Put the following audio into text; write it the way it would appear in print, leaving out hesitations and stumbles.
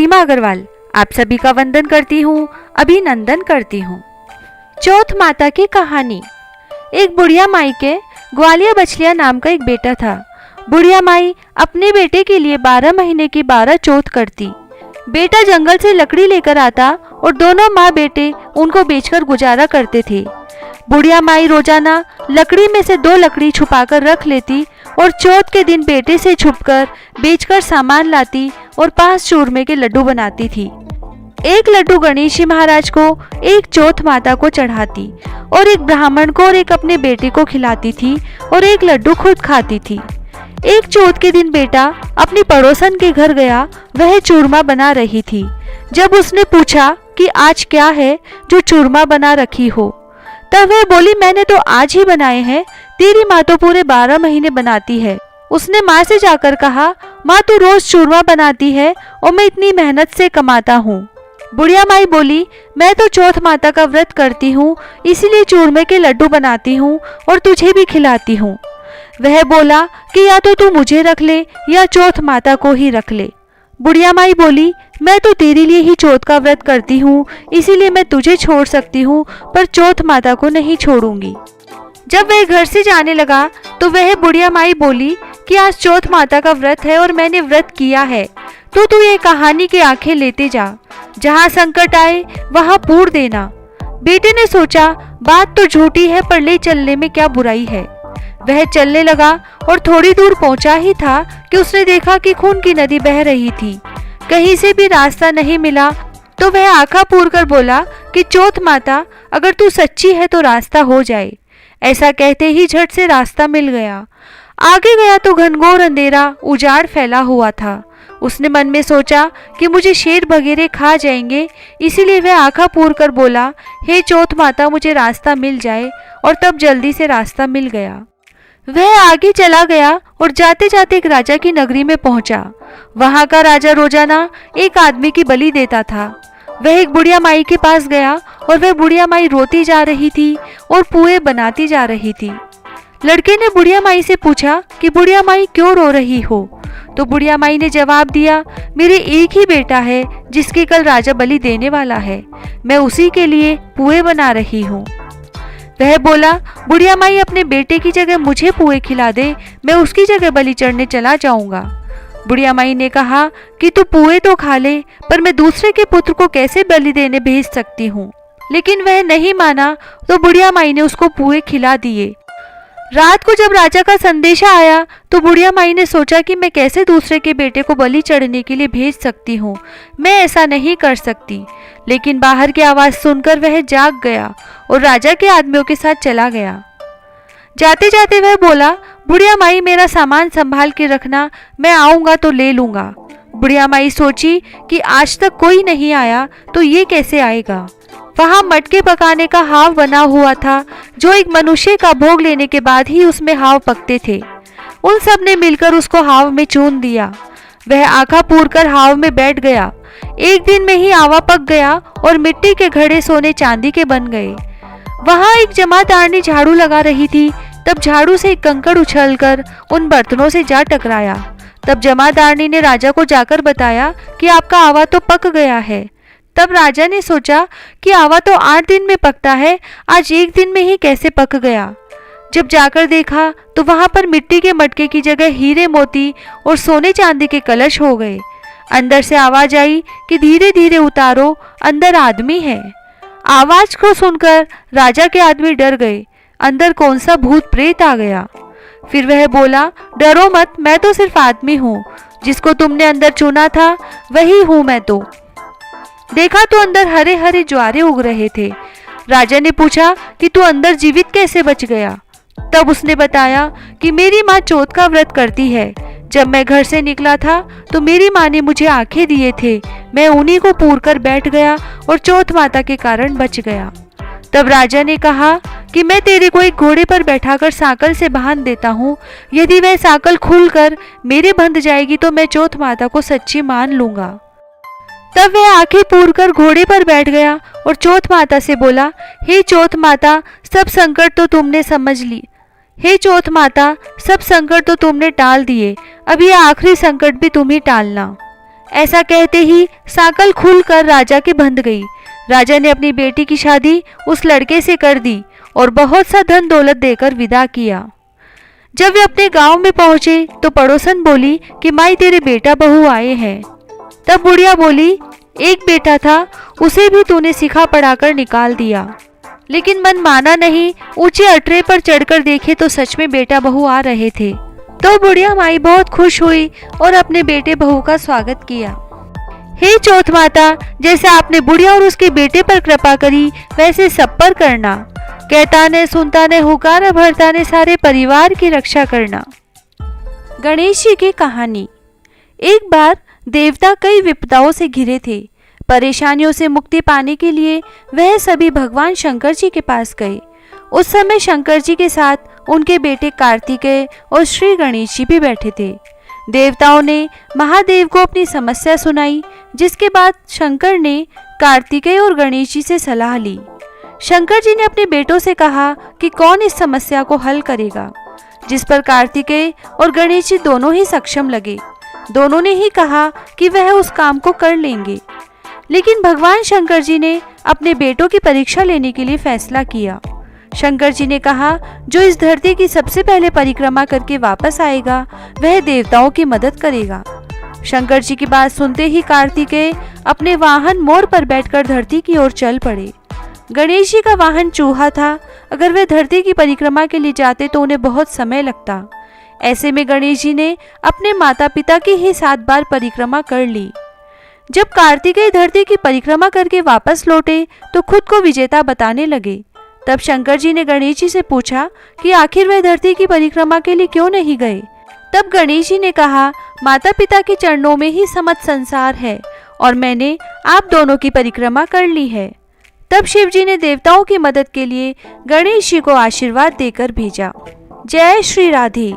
रीमा अग्रवाल आप सभी का वंदन करती हूँ, अभिनंदन करती हूँ। चौथ माता की कहानी। एक बुढ़िया माई के ग्वालिया बछलिया नाम का एक बेटा था। बुढ़िया माई अपने बेटे के लिए 12 महीने की 12 चौथ करती। बेटा जंगल से लकड़ी लेकर आता और दोनों माँ बेटे उनको बेचकर गुजारा करते थे। बुढ़िया माई रोजाना लकड़ी में से 2 लकड़ी छुपाकर रख लेती और चौथ के दिन बेटे से छुपकर बेचकर सामान लाती और 5 चूरमे के लड्डू बनाती थी। एक लड्डू गणेश जी महाराज को, एक चौथ माता को चढ़ाती और एक ब्राह्मण को और एक अपने बेटे को खिलाती थी और एक लड्डू खुद खाती थी। एक चौथ के दिन बेटा अपनी पड़ोसन के घर गया, वह चूरमा बना रही थी। जब उसने पूछा कि आज क्या है जो चूरमा बना रखी हो, तब वह बोली मैंने तो आज ही बनाए हैं, तेरी माँ तो पूरे 12 महीने बनाती है। उसने माँ से जाकर कहा, माँ तू रोज चूरमा बनाती है और मैं इतनी मेहनत से कमाता हूँ। बुढ़िया माई बोली मैं तो चौथ माता का व्रत करती हूँ, इसीलिए चूरमे के लड्डू बनाती हूँ और तुझे भी खिलाती हूँ। वह बोला कि या तो तू मुझे रख ले या चौथ माता को ही रख ले। बुढ़िया माई बोली मैं तो तेरे लिए ही चौथ का व्रत करती हूँ, इसीलिए मैं तुझे छोड़ सकती हूँ पर चौथ माता को नहीं छोड़ूंगी। जब वह घर से जाने लगा तो वह बुढ़िया माई बोली कि आज चौथ माता का व्रत है और मैंने व्रत किया है, तो तू ये कहानी की आंखें लेते जा, जहाँ संकट आए वहाँ पूर देना। बेटे ने सोचा बात तो झूठी है पर ले चलने में क्या बुराई है। वह चलने लगा और थोड़ी दूर पहुंचा ही था कि उसने देखा कि खून की नदी बह रही थी। कहीं से भी रास्ता नहीं मिला तो वह आंखा पूर कर बोला कि चौथ माता अगर तू सच्ची है तो रास्ता हो जाए। ऐसा कहते ही झट से रास्ता मिल गया। आगे गया तो घनघोर अंधेरा उजाड़ फैला हुआ था। उसने मन में सोचा कि मुझे शेर वगैरह खा जाएंगे, इसीलिए वह आंखा पूर कर बोला हे चौथ माता मुझे रास्ता मिल जाए, और तब जल्दी से रास्ता मिल गया। वह आगे चला गया और जाते जाते एक राजा की नगरी में पहुंचा। वहां का राजा रोजाना एक आदमी की बलि देता था। वह एक बुढ़िया माई के पास गया और वह बुढ़िया माई रोती जा रही थी और पुए बनाती जा रही थी। लड़के ने बुढ़िया माई से पूछा कि बुढ़िया माई क्यों रो रही हो, तो बुढ़िया माई ने जवाब दिया मेरे एक ही बेटा है जिसके कल राजा बलि देने वाला है, मैं उसी के लिए पुए बना रही हूँ। वह बोला बुढ़िया माई अपने बेटे की जगह मुझे पुए खिला दे, मैं उसकी जगह बलि चढ़ने चला जाऊंगा। बुढ़िया माई ने कहा कि तू पुए तो खा ले, पर मैं दूसरे के पुत्र को कैसे बलि देने भेज सकती हूँ। लेकिन वह नहीं माना तो बुढ़िया माई ने उसको पुए खिला दिए। रात को जब राजा का संदेशा आया तो बुढ़िया माई ने सोचा कि मैं कैसे दूसरे के बेटे को बलि चढ़ने के लिए भेज सकती हूँ, मैं ऐसा नहीं कर सकती। लेकिन बाहर की आवाज सुनकर वह जाग गया और राजा के आदमियों के साथ चला गया। जाते जाते वह बोला बुढ़िया माई मेरा सामान संभाल के रखना, मैं आऊंगा तो ले लूंगा। बुढ़िया माई सोची कि आज तक कोई नहीं आया तो ये कैसे आएगा। वहां मटके पकाने का हाव बना हुआ था, जो एक मनुष्य का भोग लेने के बाद ही उसमें हाव पकते थे। उन सब ने मिलकर उसको हाव में चून दिया। वह आंखा पूर कर हाव में बैठ गया। एक दिन में ही आवा पक गया और मिट्टी के घड़े सोने चांदी के बन गए। वहां एक जमादारनी झाड़ू लगा रही थी, तब झाड़ू से एक कंकड़ उछलकर उन बर्तनों से जा टकराया। तब जमादारनी ने राजा को जाकर बताया कि आपका आवा तो पक गया है। तब राजा ने सोचा कि आवा तो 8 दिन में पकता है, आज एक दिन में ही कैसे पक गया। जब जाकर देखा तो वहां पर मिट्टी के मटके की जगह हीरे मोती और सोने चांदी के कलश हो गए। अंदर से आवाज आई कि धीरे धीरे उतारो, अंदर आदमी है। आवाज को सुनकर राजा के आदमी डर गए, अंदर कौन सा भूत प्रेत आ गया। फिर वह बोला डरो मत, मैं तो सिर्फ आदमी हूँ, जिसको तुमने अंदर चुना था वही हूँ मैं तो। देखा तो अंदर हरे हरे ज्वारे उग रहे थे। राजा ने पूछा कि तू अंदर जीवित कैसे बच गया। तब उसने बताया कि मेरी माँ चौथ का व्रत करती है। जब मैं घर से निकला था तो मेरी माँ ने मुझे आंखें दिए थे, मैं उन्हीं को पूर कर बैठ गया और चौथ माता के कारण बच गया। तब राजा ने कहा कि मैं तेरे को एक घोड़े पर बैठाकर साकल से बांध देता हूँ, यदि वह साकल खुलकर मेरे बंध जाएगी तो मैं चौथ माता को सच्ची मान लूंगा। तब वह आंखें पूर कर घोड़े पर बैठ गया और चौथ माता से बोला हे चौथ माता सब संकट तो तुमने समझ ली, हे चौथ माता सब संकट तो तुमने टाल दिए, अब यह आखिरी संकट भी तुम ही टालना। ऐसा कहते ही साकल खुलकर राजा के बंध गई। राजा ने अपनी बेटी की शादी उस लड़के से कर दी और बहुत सा धन दौलत देकर विदा किया। जब वे अपने गांव में पहुंचे तो पड़ोसन बोली कि माई तेरे बेटा बहू आए हैं। तब बुढ़िया बोली, एक बेटा था, उसे भी तूने सिखा पढ़ाकर निकाल दिया। लेकिन मन माना नहीं, ऊंचे अटरे पर चढ़कर देखे तो सच में बेटा बहू आ रहे थे। तो बुढ़िया माई बहुत खुश हुई और अपने बेटे बहू का स्वागत किया। हे चौथ माता, जैसे आपने बुढ़िया और उसके बेटे पर कृपा करी वैसे सब पर करना। कहता ने सुनता ने हुकारा भरता ने सारे परिवार की रक्षा करना। गणेश जी की कहानी। एक बार देवता कई विपदाओं से घिरे थे। परेशानियों से मुक्ति पाने के लिए वह सभी भगवान शंकर जी के पास गए। उस समय शंकर जी के साथ उनके बेटे कार्तिकेय और श्री गणेश जी भी बैठे थे। देवताओं ने महादेव को अपनी समस्या सुनाई, जिसके बाद शंकर ने कार्तिकेय और गणेश जी से सलाह ली। शंकर जी ने अपने बेटों से कहा कि कौन इस समस्या को हल करेगा, जिस पर कार्तिकेय और गणेश जी दोनों ही सक्षम लगे। दोनों ने ही कहा कि वह उस काम को कर लेंगे। लेकिन भगवान शंकर जी ने अपने बेटों की परीक्षा लेने के लिए फैसला किया। शंकर जी ने कहा, जो इस धरती की सबसे पहले परिक्रमा करके वापस आएगा वह देवताओं की मदद करेगा। शंकर जी की बात सुनते ही कार्तिकेय अपने वाहन मोर पर बैठकर धरती की ओर चल पड़े। गणेश जी का वाहन चूहा था। अगर वे धरती की परिक्रमा के लिए जाते तो उन्हें बहुत समय लगता। ऐसे में गणेश जी ने अपने माता पिता की ही 7 बार परिक्रमा कर ली। जब कार्तिकेय धरती की परिक्रमा करके वापस लौटे तो खुद को विजेता बताने लगे। तब शंकर जी ने गणेश जी से पूछा कि आखिर वे धरती की परिक्रमा के लिए क्यों नहीं गए। तब गणेश जी ने कहा, माता पिता के चरणों में ही समस्त संसार है और मैंने आप दोनों की परिक्रमा कर ली है। तब शिव जी ने देवताओं की मदद के लिए गणेश जी को आशीर्वाद देकर भेजा। जय श्री राधे।